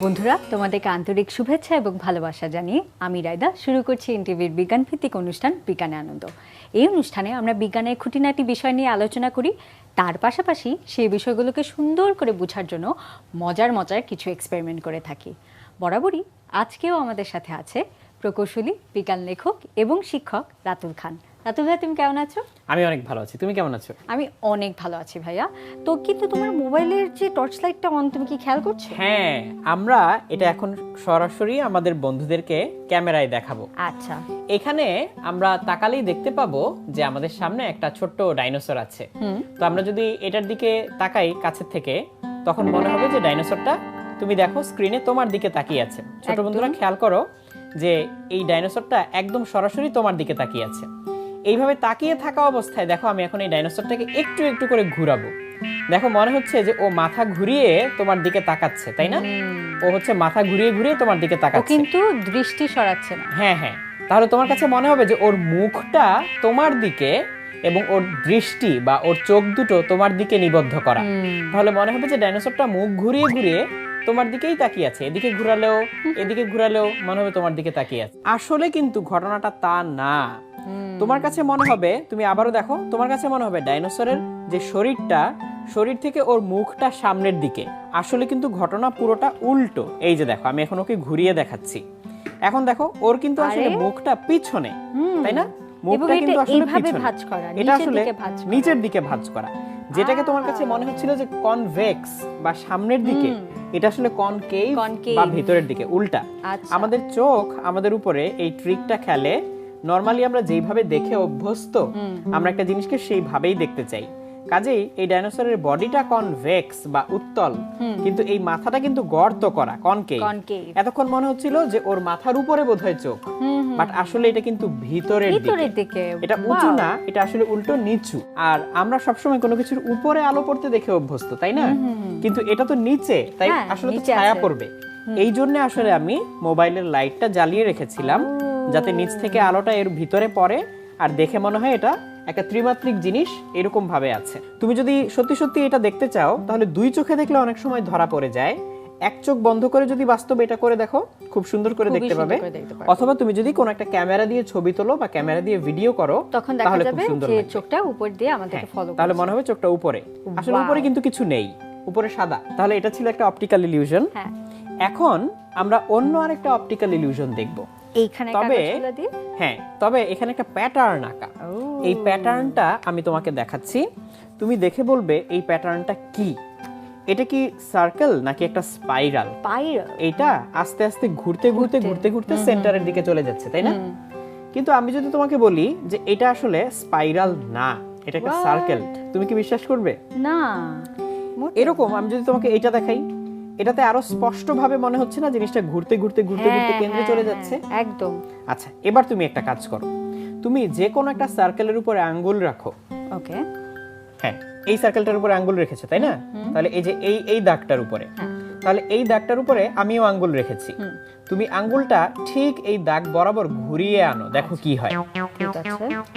বন্ধুরা তোমাদেরকে আন্তরিক শুভেচ্ছা এবং ভালোবাসা জানিয়ে আমি রায়দা শুরু করছি এনটিভির বিজ্ঞান ভিত্তিক অনুষ্ঠান বিজ্ঞানে আনন্দ। এই অনুষ্ঠানে আমরা বিজ্ঞানের খুঁটিনাটি বিষয় নিয়ে আলোচনা করি, তার পাশাপাশি সেই বিষয়গুলোকে সুন্দর করে বোঝার জন্য মজার কিছু এক্সপেরিমেন্ট করে থাকি। বরাবরই আজকেও আমাদের সাথে আছে প্রকৌশলী, বিজ্ঞান লেখক এবং শিক্ষক রাতুল খান। রাতুল ভাই, তুমি কেমন আছো? আমি অনেক ভালো আছি, তুমি কেমন আছো? আমি অনেক ভালো আছি ভাইয়া। তো কিন্তু তোমার মোবাইলের যে টর্চ লাইটটা অন, তুমি কি খেয়াল করছো? হ্যাঁ, আমরা এটা এখন সরাসরি আমাদের বন্ধুদেরকে ক্যামেরায় দেখাবো। আচ্ছা, এখানে আমরা তাকালেই দেখতে পাবো যে আমাদের সামনে একটা ছোট্ট ডাইনোসর আছে। তো আমরা যদি এটার দিকে তাকাই কাছের থেকে, তখন মনে হবে যে ডাইনোসরটা, তুমি দেখো স্ক্রিনে তোমার দিকে তাকিয়ে আছে। ছোট বন্ধুরা খেয়াল করো যে এই ডাইনোসরটা একদম সরাসরি তোমার দিকে তাকিয়ে আছে। এইভাবে তাকিয়ে থাকা অবস্থায় দেখো আমি এখন এই ডাইনোসরটাকে একটু একটু করে ঘুরাবো। দেখো মনে হচ্ছে যে ও মাথা ঘুরিয়ে তোমার দিকে তাকাচ্ছে, তাই না? ও হচ্ছে মাথা ঘুরিয়ে ঘুরিয়ে তোমার দিকে তাকাচ্ছে, কিন্তু দৃষ্টি সরাচ্ছে না। হ্যাঁ হ্যাঁ, তাহলে তোমার কাছে মনে হবে যে ওর মুখটা তোমার দিকে এবং ওর দৃষ্টি বা ওর চোখ দুটো তোমার দিকে নিবদ্ধ করা। তাহলে মনে হবে যে ডাইনোসরটা মুখ ঘুরিয়ে ঘুরিয়ে তোমার দিকেই তাকিয়ে আছে। এদিকে ঘুরালেও মনে হবে তোমার দিকে তাকিয়ে আছে। আসলে কিন্তু ঘটনাটা তা না। তোমার কাছে মনে হবে, তুমি আবারও দেখো, তোমার কাছে মনে হবে ডাইনোসরের যে শরীর থেকে ওর মুখটা সামনের দিকে। আসলে কিন্তু ঘটনা পুরোটা উল্টো। এই যে দেখো আমি এখন ওকে ঘুরিয়ে দেখাচ্ছি, এখন দেখো ওর কিন্তু আসলে মুখটা পিছনে, তাই না? মুখটা কিন্তু আসলে পিছনে, এটা আসলে নিচের দিকে ভাঁজ করা। যেটাকে তোমার কাছে মনে হচ্ছিল যে কনভেক্স বা সামনের দিকে, এটা আসলে কনকেভ বা ভিতরের দিকে, উল্টা। আমাদের চোখ আমাদের উপরে এই ট্রিকটা খেলে। নরমালি আমরা যেইভাবে দেখে অভ্যস্ত, আমরা একটা জিনিসকে সেইভাবেই দেখতে চাই। কাজেই এই ডাইনোসরের বডিটা কনভেক্স বা উত্তল, কিন্তু এই মাথাটা কিন্তু গর্ত করা, কনকেভ। এতক্ষণ মনে হচ্ছিল যে ওর মাথার উপরে বোধহয় চোখ, বাট আসলে এটা কিন্তু ভিতরের দিকে। এটা উঁচু না, এটা আসলে উল্টো নিচু। আর আমরা সবসময় কোনো কিছুর উপরে আলো পড়তে দেখে অভ্যস্ত, তাই না? কিন্তু এটা তো নিচে, তাই আসলে তো ছায়া পড়বে। এই জন্য আসলে আমি মোবাইলের লাইটটা জ্বালিয়ে রেখেছিলাম, যাতে নিচ থেকে আলোটা এর ভিতরে পড়ে আর দেখে মনে হয় এটা একটা ত্রিমাত্রিক জিনিস এরকম ভাবে আছে। তুমি যদি সত্যি সত্যি এটা দেখতে চাও, তাহলে দুই চোখে দেখলে অনেক সময় ধরা পড়ে যায়। এক চোখ বন্ধ করে যদি বাস্তবে এটা করে দেখো, খুব সুন্দর করে দেখতে পাবে। অথবা তুমি যদি কোনো একটা ক্যামেরা দিয়ে ছবি তোলো বা ক্যামেরা দিয়ে ভিডিও করো, তখন দেখা যাবে যে চোখটা উপর দিয়ে আমাদেরকে ফলো করে, তাহলে মনে হবে চোখটা উপরে। আসলে উপরে কিন্তু কিছু নেই, উপরে সাদা। তাহলে এটা ছিল একটা অপটিক্যাল ইলিউশন। এখন আমরা অন্য আরেকটা অপটিক্যাল ইলিউশন দেখব। তবে এখানে একটা প্যাটার্ন আঁকা। এই প্যাটার্নটা আমি তোমাকে দেখাচ্ছি, তুমি দেখে বলবে এই প্যাটার্নটা কি। এটা কি সার্কেল নাকি একটা স্পাইরাল? এটা আস্তে আস্তে ঘুরতে সেন্টারের দিকে চলে যাচ্ছে, তাই না? কিন্তু আমি যদি তোমাকে বলি যে এটা আসলে স্পাইরাল না, এটা একটা সার্কেল, তুমি কি বিশ্বাস করবে? না। এরকম আমি যদি তোমাকে এটা দেখাই, এটাতে আরো স্পষ্ট ভাবে মনে হচ্ছে না জিনিসটা ঘুরতে কেন্দ্রে চলে যাচ্ছে? একদম। আচ্ছা, এবার তুমি একটা কাজ করো, তুমি যে কোনো একটা সার্কেলের উপরে আঙ্গুল রাখো। ওকে। হ্যাঁ, এই সার্কেলটার উপরে আঙ্গুল রেখেছো, তাই না? তাহলে এই যে এই দাগটার উপরে, তাহলে এই দাগটার উপরে আমিও আঙ্গুল রেখেছি। তুমি আঙ্গুলটা ঠিক এই দাগ বরাবর ঘুরিয়ে আনো, দেখো কি হয়।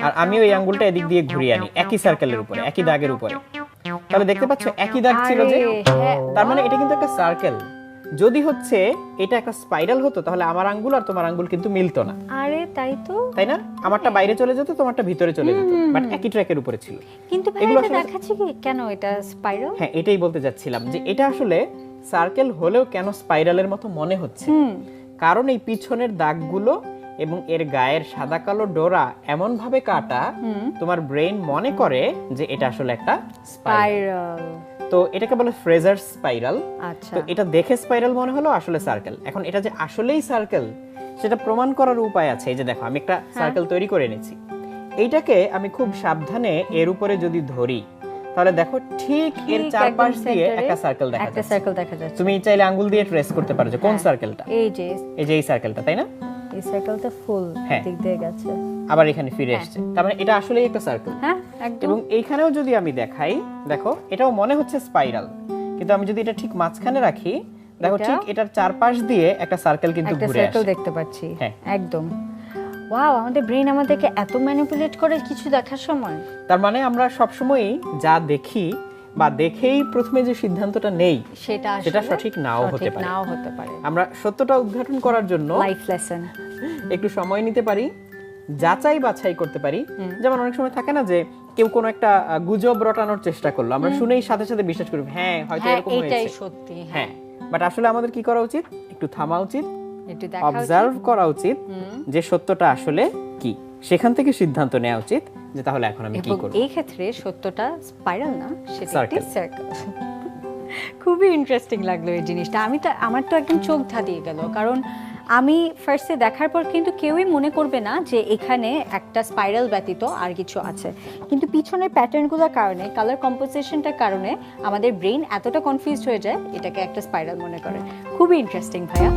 আর আমিও এই আঙ্গুলটা এদিক দিয়ে ঘুরিয়ে আনি একই সার্কেলের উপরে, একই দাগের উপরে। তাহলে দেখতে পাচ্ছ একই দাগ ছিল যে, তার মানে এটা কিন্তু একটা সার্কেল। যদি হচ্ছে এটা একটা স্পাইরাল হতো, তাহলে আমার আঙ্গুল আর তোমার আঙ্গুল কিন্তু মিলতো না। আরে তাই তো, তাই না? আমারটা বাইরে চলে যেত, তোমারটা ভিতরে চলে যেত, বাট একই ট্র্যাকের উপরে ছিল। কিন্তু ভাই এটা দেখাচ্ছে কি কেন এটা স্পাইরাল? হ্যাঁ, এটাই বলতে যাচ্ছিলাম যে এটা আসলে সার্কেল হলেও কেন স্পাইরালের মতো মনে হচ্ছে। কারণ এই পিছনের দাগগুলো এবং এর গায়ের সাদা কালো ডোরা এমন ভাবে কাটা, তোমার ব্রেন মনে করে যে এটা আসলে একটা স্পাইরাল। তো এটাকে বলে ফ্রেজার স্পাইরাল। তো এটা দেখে স্পাইরাল মনে হলো, আসলে সার্কেল। এখন এটা যে আসলেই সার্কেল সেটা প্রমাণ করার উপায় আছে। এই যে দেখো আমি একটা সার্কেল তৈরি করে এনেছি। এইটাকে আমি খুব সাবধানে এর উপরে যদি ধরি, তাহলে দেখো ঠিক এর চারপাশ দিয়ে একটা সার্কেল দেখা যাচ্ছে। তুমি চাইলে আঙ্গুল দিয়ে ট্রেস করতে পারো যে কোন সার্কেলটা। এই যে এই সার্কেলটা, তাই না? এই সার্কেলটা ফুল দিক দিয়ে গেছে, আবার এখানে ফিরে আসছে। তার মানে এটা আসলেই একটা সার্কেল। হ্যাঁ, একদম। এবং এইখানেও যদি আমি দেখাই, দেখো এটাও মনে হচ্ছে স্পাইরাল, কিন্তু আমি যদি এটা ঠিক মাঝখানে রাখি, দেখো ঠিক এটার চারপাশ দিয়ে একটা সার্কেল কিন্তু ঘুরে আসে, একটা সার্কেল দেখতে পাচ্ছি। একদম। ওয়াও, আমাদের ব্রেন আমাদেরকে এত ম্যানিপুলেট করে কিছু দেখার সময়। তার মানে আমরা সব সময়ই যা দেখি বা দেখেই প্রথমে যে সিদ্ধান্তটা নেই সেটা সেটা আসলে সঠিক নাও হতে সঠিক পারে। নাও হতে পারে। আমরা সত্যটা উদ্ঘাটন করার জন্য লাইফ লেসন। একটু সময় নিতে পারি, যাচাই বাছাই করতে পারি। যেমন অনেক সময় থাকে না যে কেউ কোনো একটা গুজব রটানোর চেষ্টা করলো, আমরা শুনেই সাথে সাথে বিশ্বাস করি হ্যাঁ হয়তো হ্যাঁ এরকম এটাই হয়েছে। সত্যি। হ্যাঁ, বাট আসলে আমাদের কি করা উচিত? একটু থামা উচিত, একটু দেখা উচিত। অবজার্ভ করা উচিত যে সত্যটা আসলে কি, সেখান থেকে সিদ্ধান্ত নেওয়া উচিত যে তাহলে এখন আমি কি এবং করব। এই ক্ষেত্রে সত্যটা স্পাইরাল না, সেটা একটি Circle. সার্কেল। খুবই ইন্টারেস্টিং লাগলো এই জিনিসটা। আমার তো একদম চোখ ধাঁধিয়ে গেল, কারণ আমি ফার্স্টে দেখার পর কিন্তু কেউই মনে করবে না যে এখানে একটা স্পাইরাল ব্যতীত আর কিছু আছে, কিন্তু পিছনের প্যাটার্নগুলোর কারণে, কালার কম্পোজিশনটার কারণে আমাদের ব্রেন এতটা কনফিউজড হয়ে যায় এটাকে একটা স্পাইরাল মনে করে। খুবই ইন্টারেস্টিং ভাইয়া।